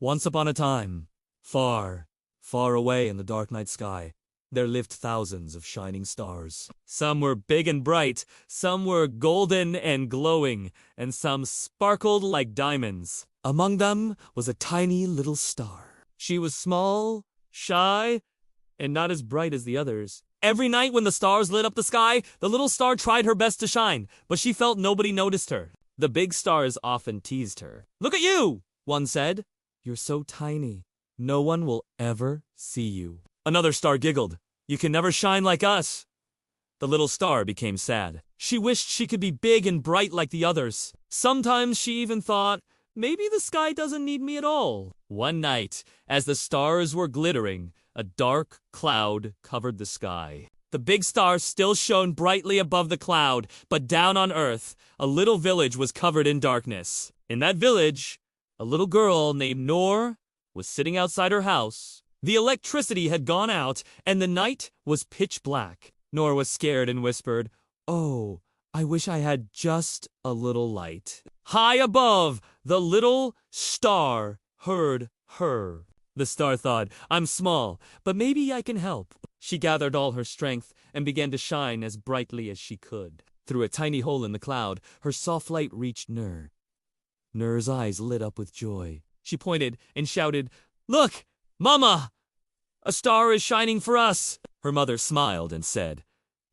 Once upon a time, far, far away in the dark night sky, there lived thousands of shining stars. Some were big and bright, some were golden and glowing, and some sparkled like diamonds. Among them was a tiny little star. She was small, shy, and not as bright as the others. Every night when the stars lit up the sky, the little star tried her best to shine, but she felt nobody noticed her. The big stars often teased her. "Look at you," one said. "You're so tiny. No one will ever see you." Another star giggled. "You can never shine like us." The little star became sad. She wished she could be big and bright like the others. Sometimes she even thought, maybe the sky doesn't need me at all. One night, as the stars were glittering, a dark cloud covered the sky. The big star still shone brightly above the cloud, but down on Earth, a little village was covered in darkness. In that village, a little girl named Noor was sitting outside her house. The electricity had gone out, and the night was pitch black. Noor was scared and whispered, "Oh, I wish I had just a little light." High above, the little star heard her. The star thought, "I'm small, but maybe I can help." She gathered all her strength and began to shine as brightly as she could. Through a tiny hole in the cloud, her soft light reached Noor. Noor's eyes lit up with joy. She pointed and shouted, "Look, Mama! A star is shining for us!" Her mother smiled and said,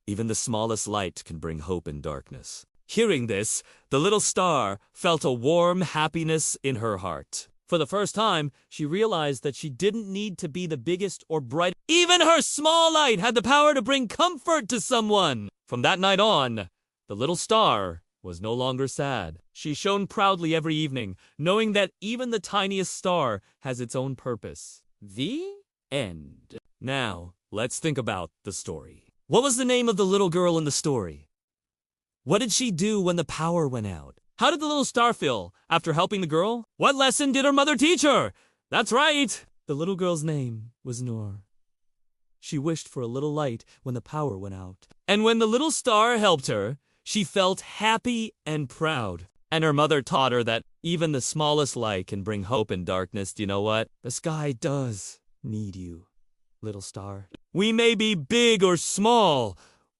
"Even the smallest light can bring hope in darkness." Hearing this, the little star felt a warm happiness in her heart. For the first time, she realized that she didn't need to be the biggest or brightest. Even her small light had the power to bring comfort to someone. From that night on, the little star was no longer sad. She shone proudly every evening, knowing that even the tiniest star has its own purpose. The end. Now, let's think about the story. What was the name of the little girl in the story? What did she do when the power went out? How did the little star feel after helping the girl? What lesson did her mother teach her? That's right! The little girl's name was Noor. She wished for a little light when the power went out. And when the little star helped her, she felt happy and proud. And her mother taught her that even the smallest light can bring hope in darkness. Do you know what? The sky does need you, little star. We may be big or small,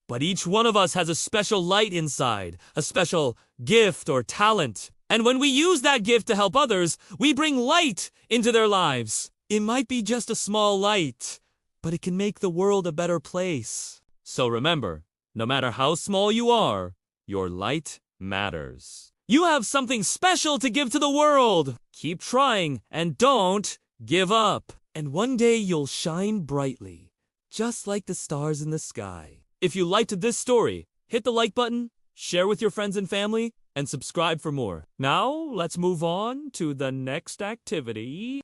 but each one of us has a special light inside, a special gift or talent. And when we use that gift to help others, we bring light into their lives. It might be just a small light, but it can make the world a better place. So remember, no matter how small you are, your light matters. You have something special to give to the world. Keep trying and don't give up. And one day you'll shine brightly, just like the stars in the sky. If you liked this story, hit the like button, share with your friends and family, and subscribe for more. Now, let's move on to the next activity.